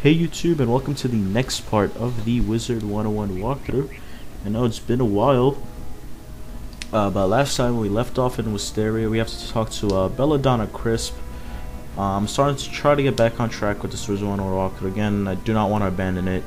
Hey YouTube, and welcome to the next part of the Wizard101 walkthrough. I know it's been a while, but last time we left off in Wisteria, we have to talk to Belladonna Crisp. I'm starting to try to get back on track with this Wizard101 walkthrough again. I do not want to abandon it.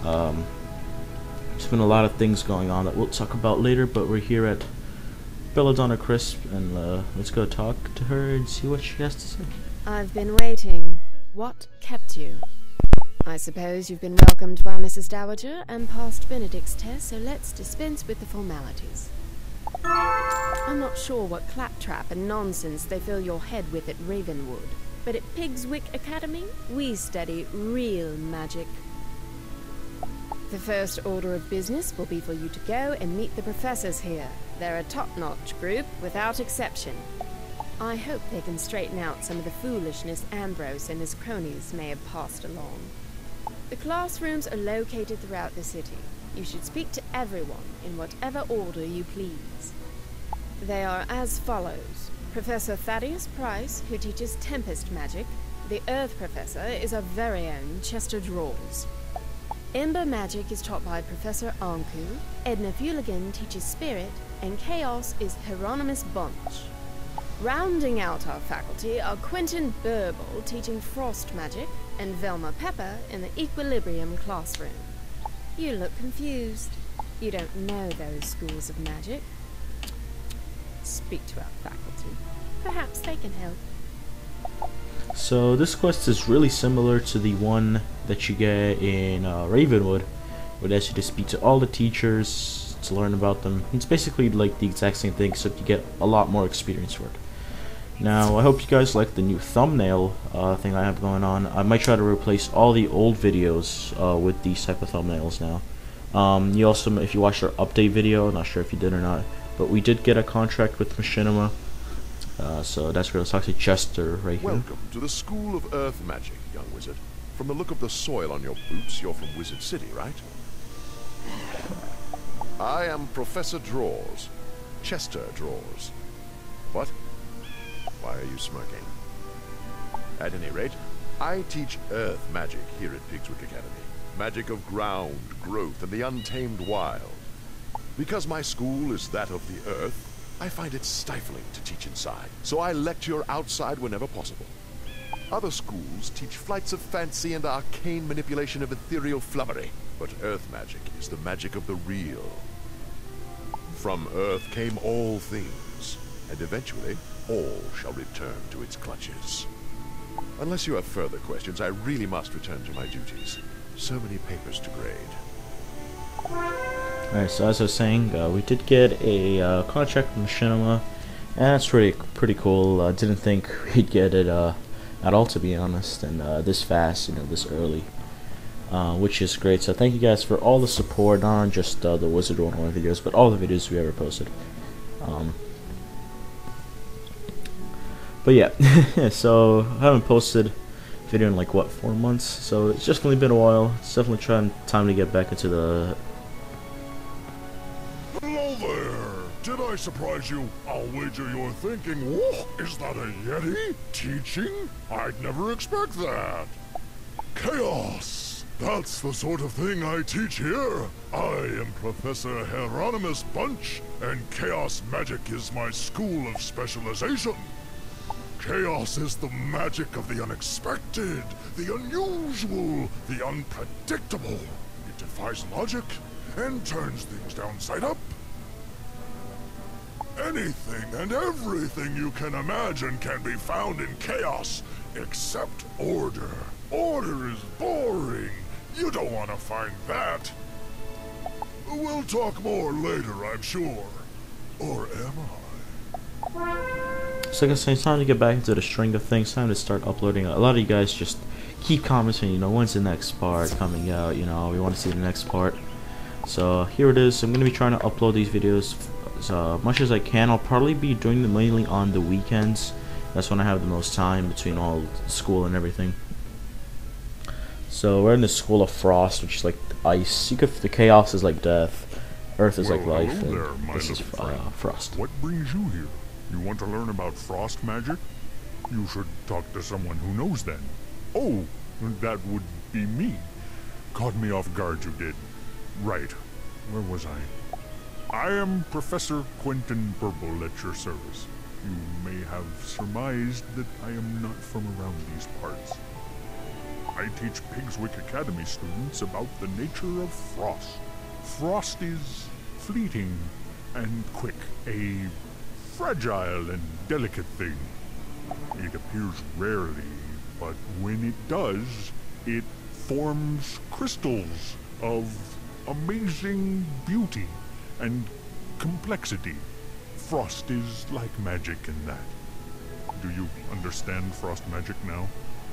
There's been a lot of things going on that we'll talk about later, but we're here at Belladonna Crisp, and let's go talk to her and see what she has to say. I've been waiting. What kept you? I suppose you've been welcomed by Mrs. Dowager and passed Benedict's test, so let's dispense with the formalities. I'm not sure what claptrap and nonsense they fill your head with at Ravenwood, but at Pigswick Academy, we study real magic. The first order of business will be for you to go and meet the professors here. They're a top-notch group, without exception. I hope they can straighten out some of the foolishness Ambrose and his cronies may have passed along. The classrooms are located throughout the city. You should speak to everyone in whatever order you please. They are as follows. Professor Thaddeus Price, who teaches Tempest Magic. The Earth Professor is our very own Chester Drawls. Ember Magic is taught by Professor Anku. Edna Fuligan teaches Spirit, and Chaos is Hieronymus Bunch. Rounding out our faculty are Quentin Burble teaching Frost Magic, and Velma Pepper in the Equilibrium classroom. You look confused. You don't know those schools of magic. Speak to our faculty. Perhaps they can help. So this quest is really similar to the one that you get in Ravenwood, where it asks you to speak to all the teachers to learn about them. It's basically like the exact same thing, except you get a lot more experience for it. Now, I hope you guys like the new thumbnail thing I have going on. I might try to replace all the old videos with these type of thumbnails now. You also, if you watched our update video, not sure if you did or not, but we did get a contract with Machinima. So that's where let's talk to Chester right here. Welcome to the School of Earth Magic, young wizard. From the look of the soil on your boots, you're from Wizard City, right? I am Professor Drawers. Chester Drawers. What? Why are you smirking? At any rate, I teach Earth Magic here at Pigswick Academy. Magic of ground, growth, and the untamed wild. Because my school is that of the Earth, I find it stifling to teach inside, so I lecture outside whenever possible. Other schools teach flights of fancy and arcane manipulation of ethereal flummery, but Earth Magic is the magic of the real. From Earth came all things, and eventually, all shall return to its clutches. Unless you have further questions, I really must return to my duties. So many papers to grade. Alright, so as I was saying, we did get a contract with Machinima, and that's pretty cool. Didn't think we'd get it at all, to be honest, and this fast, this early, which is great. So thank you guys for all the support, not just the Wizard101 videos, but all the videos we ever posted. But yeah, so I haven't posted a video in like what, 4 months, so it's definitely been a while. It's definitely time to get back into the... Hello there! Did I surprise you? I'll wager you're thinking, oh, is that a Yeti? Teaching? I'd never expect that. Chaos! That's the sort of thing I teach here. I am Professor Hieronymus Bunch, and Chaos Magic is my school of specialization. Chaos is the magic of the unexpected, the unusual, the unpredictable. It defies logic and turns things downside up. Anything and everything you can imagine can be found in chaos, except order. Order is boring. You don't want to find that. We'll talk more later, I'm sure. Or am I? So I guess it's time to get back into the string of things. Time to start uploading. A lot of you guys just keep commenting, when's the next part coming out? We want to see the next part. So here it is. I'm going to be trying to upload these videos as much as I can. I'll probably be doing them mainly on the weekends. That's when I have the most time between all school and everything. So we're in the School of Frost, which is like ice. The chaos is like death. Earth is like life. Hello And there, my this is little friend. Frost. What brings you here? You want to learn about frost magic? You should talk to someone who knows then. Oh, that would be me. Caught me off guard, you did. Right. Where was I? I am Professor Quentin Burble at your service. You may have surmised that I am not from around these parts. I teach Pigswick Academy students about the nature of frost. Frost is fleeting and quick, a fragile and delicate thing. It appears rarely, but when it does, it forms crystals of amazing beauty and complexity. Frost is like magic in that. Do you understand frost magic now?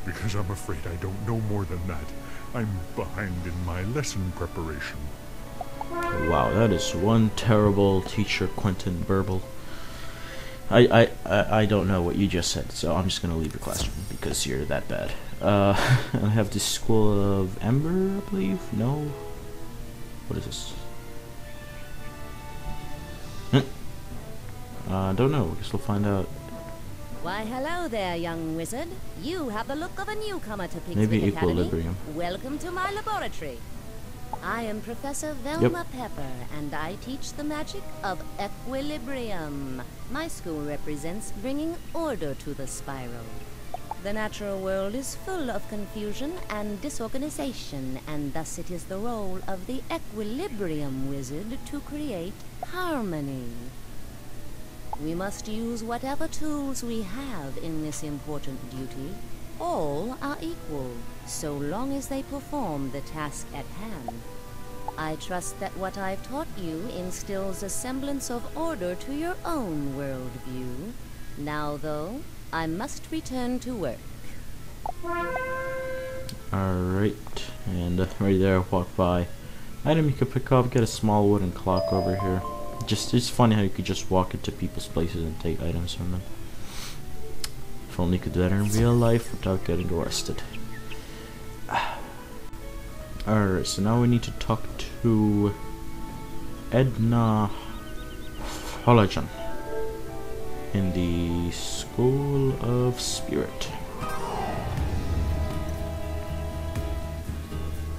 Because I'm afraid I don't know more than that. I'm behind in my lesson preparation. Wow, that is one terrible teacher, Quentin Burble. I don't know what you just said, so I'm just gonna leave your classroom because you're that bad. I have the School of Ember, I believe? No? What is this? Don't know, I guess we'll find out. Why, hello there, young wizard. You have the look of a newcomer to Pigswick Maybe Academy. Equilibrium. Welcome to my laboratory. I am Professor Velma Pepper, and I teach the magic of equilibrium. My school represents bringing order to the spiral. The natural world is full of confusion and disorganization, and thus it is the role of the equilibrium wizard to create harmony. We must use whatever tools we have in this important duty. All are equal, so long as they perform the task at hand. I trust that what I've taught you instills a semblance of order to your own worldview. Now, though, I must return to work. Alright, and right there, walk by. Item you could pick up, get a small wooden clock over here. It's funny how you could just walk into people's places and take items from them. If only you could do that in real life without getting arrested. Alright, so now we need to talk to Edna Hologen in the School of Spirit.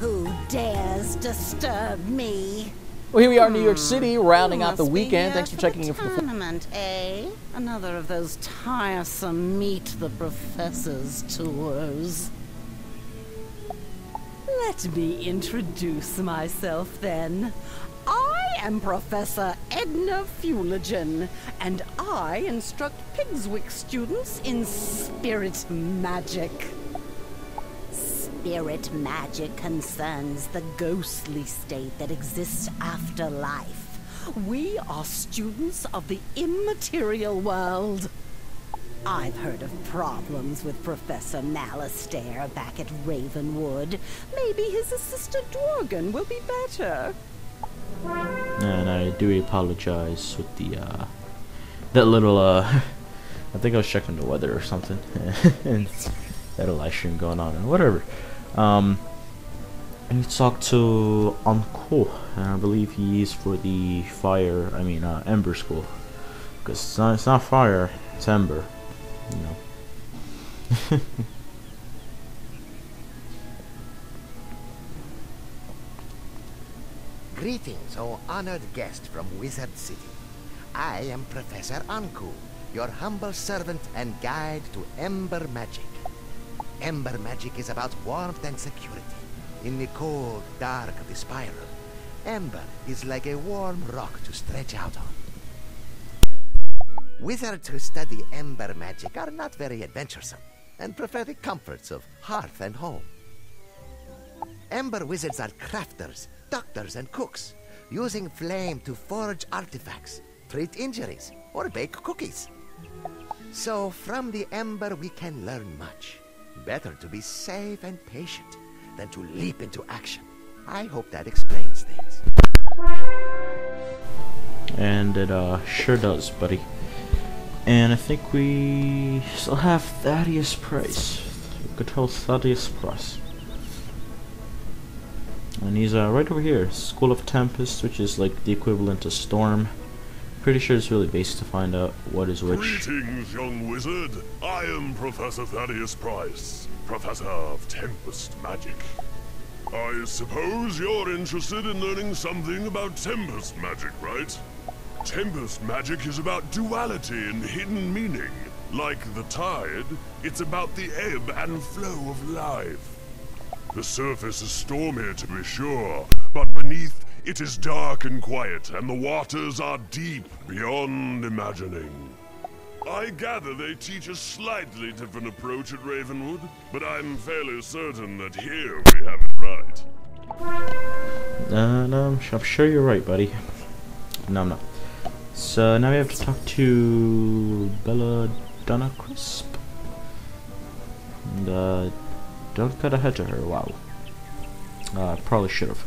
Who dares disturb me? Well, here we are in New York City, rounding out the Must be weekend. here Thanks for checking in for the tournament, eh? Another of those tiresome meet the professors tours. Let me introduce myself then. I am Professor Edna Fuligen, and I instruct Pigswick students in spirit magic. Spirit magic concerns the ghostly state that exists after life. We are students of the immaterial world. I've heard of problems with Professor Malastair back at Ravenwood. Maybe his assistant Dworgen will be better. And I do apologize with the that little I think I was checking the weather or something and that live stream going on and whatever. I need to talk to Anko, and I believe he's for the Ember School, because it's not fire, it's Ember, you know. Greetings, O honored guest from Wizard City. I am Professor Anku, your humble servant and guide to Ember Magic. Ember Magic is about warmth and security. In the cold, dark of the spiral, Ember is like a warm rock to stretch out on. Wizards who study Ember Magic are not very adventuresome, and prefer the comforts of hearth and home. Ember Wizards are crafters, doctors, and cooks, using flame to forge artifacts, treat injuries, or bake cookies. So from the Ember we can learn much. Better to be safe and patient than to leap into action. I hope that explains things. And it sure does, buddy. And I think we still have Thaddeus Price. We could tell Thaddeus Price. And he's right over here, School of Tempest, which is like the equivalent to Storm. Pretty sure it's really based to find out what is which. Greetings, young wizard. I am Professor Thaddeus Price, Professor of Tempest Magic. I suppose you're interested in learning something about Tempest magic, right? Tempest magic is about duality and hidden meaning. Like the tide, it's about the ebb and flow of life. The surface is stormy, to be sure, but beneath it is dark and quiet, and the waters are deep beyond imagining. I gather they teach a slightly different approach at Ravenwood, but I'm fairly certain that here we have it right. No, I'm sure you're right, buddy. No, I'm not. So now we have to talk to Belladonna Crisp. And, don't cut ahead to her, wow. I probably should have.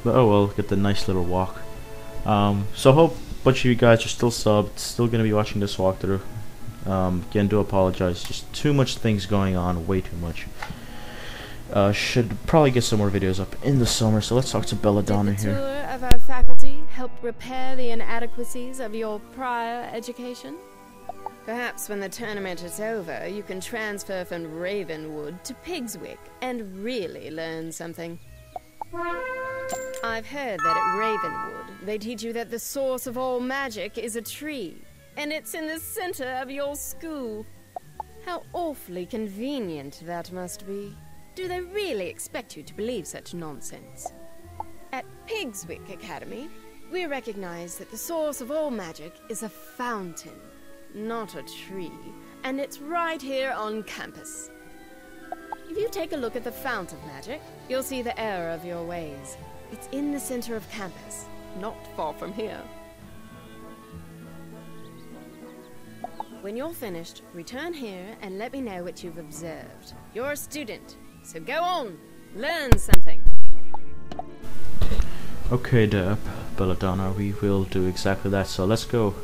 But oh well, get the nice little walk. So hope a bunch of you guys are still subbed, still gonna be watching this walkthrough. Again, do apologize, just too much things going on, way too much. Should probably get some more videos up in the summer, so let's talk to Belladonna Did the here. tour of our faculty help repair the inadequacies of your prior education? Perhaps when the tournament is over, you can transfer from Ravenwood to Pigswick and really learn something. I've heard that at Ravenwood, they teach you that the source of all magic is a tree, and it's in the center of your school. How awfully convenient that must be. Do they really expect you to believe such nonsense? At Pigswick Academy, we recognize that the source of all magic is a fountain, not a tree, and it's right here on campus. If you take a look at the fount of magic, you'll see the error of your ways. It's in the center of campus, not far from here. When you're finished, return here and let me know what you've observed. You're a student, so go on, learn something. Okay, Belladonna, we will do exactly that, so let's go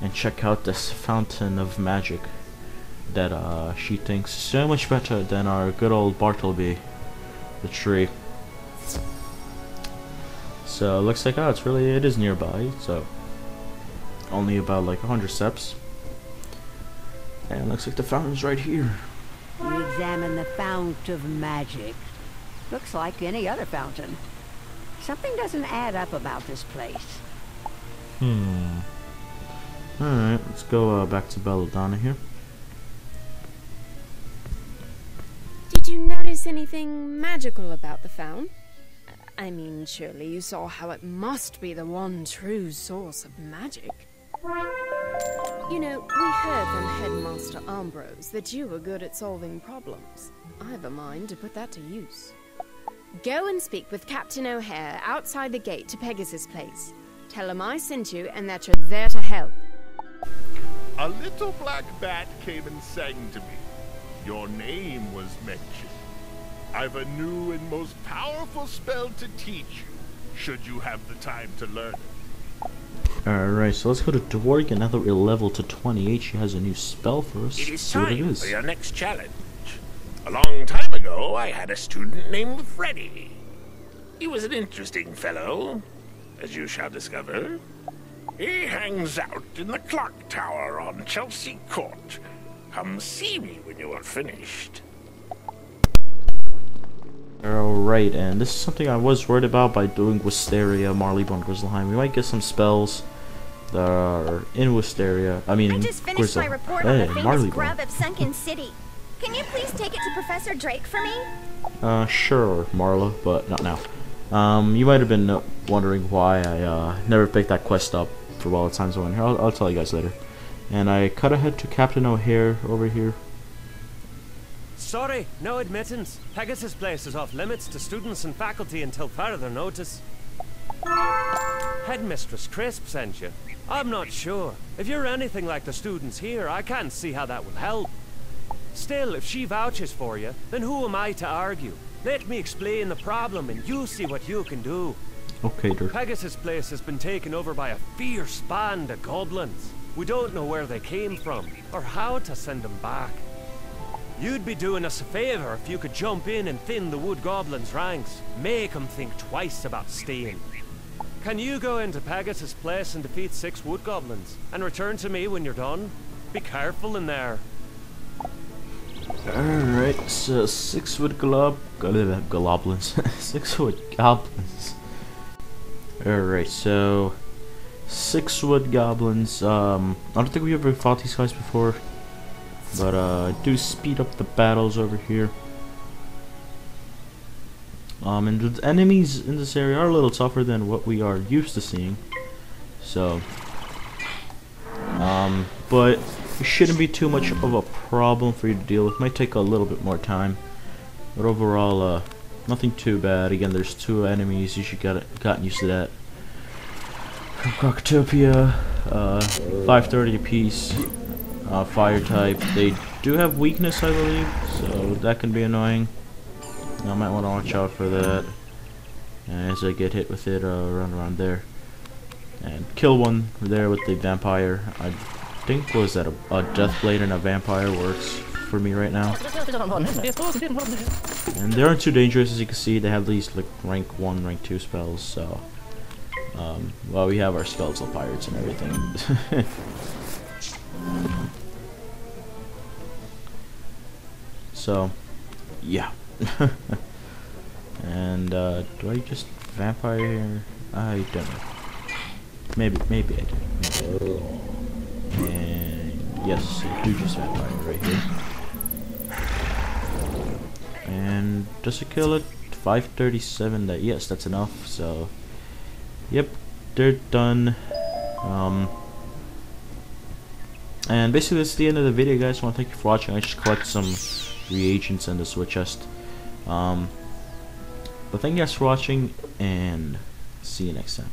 and check out this fountain of magic that she thinks is so much better than our good old Bartleby, the tree. So looks like it is nearby, so only about like 100 steps, and looks like the fountain's right here. You examine the fount of magic. Looks like any other fountain. Something doesn't add up about this place. Alright, let's go back to Belladonna here. Did you notice anything magical about the fount? I mean, surely you saw how it must be the one true source of magic. You know, we heard from Headmaster Ambrose that you were good at solving problems. I've a mind to put that to use. Go and speak with Captain O'Hare outside the gate to Pegasus Place. Tell him I sent you and that you're there to help. A little black bat came and sang to me. Your name was mentioned. I've a new and most powerful spell to teach you, should you have the time to learn it. Alright, so let's go to Dworg, another level to 28. She has a new spell for us. It is See what it time is. for your next challenge. A long time ago, I had a student named Freddy. He was an interesting fellow, as you shall discover. He hangs out in the clock tower on Chelsea Court. Come see me when you are finished. Alright, and this is something I was worried about by doing Wisteria, Marleybone, Grizzleheim. We might get some spells that are in Wisteria. I mean, I just finished my report on the famous grub of Sunken City. Can you please take it to Professor Drake for me? Sure, Marla, but not now. You might have been wondering why I never picked that quest up for all the times I went here. I'll tell you guys later. And I cut ahead to Captain O'Hare over here. Sorry, no admittance. Pegasus Place is off limits to students and faculty until further notice. Headmistress Crisp sent you. I'm not sure. If you're anything like the students here, I can't see how that will help. Still, if she vouches for you, then who am I to argue? Let me explain the problem and you see what you can do. Okay, Dirk. Pegasus Place has been taken over by a fierce band of goblins. We don't know where they came from, or how to send them back. You'd be doing us a favor if you could jump in and thin the wood goblins' ranks. Make them think twice about staying. Can you go into Pegasus Place and defeat 6 wood goblins, and return to me when you're done? Be careful in there. Alright, so 6 wood goblins. 6 wood goblins. Alright, so 6 wood goblins. I don't think we ever fought these guys before, but do speed up the battles over here. And the enemies in this area are a little tougher than what we are used to seeing. So, but it shouldn't be too much of a problem for you to deal with. Might take a little bit more time, but overall, nothing too bad. Again, there's 2 enemies. You should gotten used to that. Crocotopia, 530 apiece. Fire type. They do have weakness, I believe, so that can be annoying. I might want to watch out for that. And as I get hit with it, run around there and kill one there with the vampire. I think was that a death blade and a vampire works for me right now. And they aren't too dangerous, as you can see. They have these like rank 1, rank 2 spells. So, well, we have our skeletal pirates and everything. So, yeah. And do I just vampire here? I don't know. Maybe I do. And yes, I do just vampire right here. And does it kill it? 537. Yes, that's enough. So, yep, they're done. And basically that's the end of the video, guys. I want to thank you for watching. I just collect some reagents and the switch chest. But thank you guys for watching, and see you next time.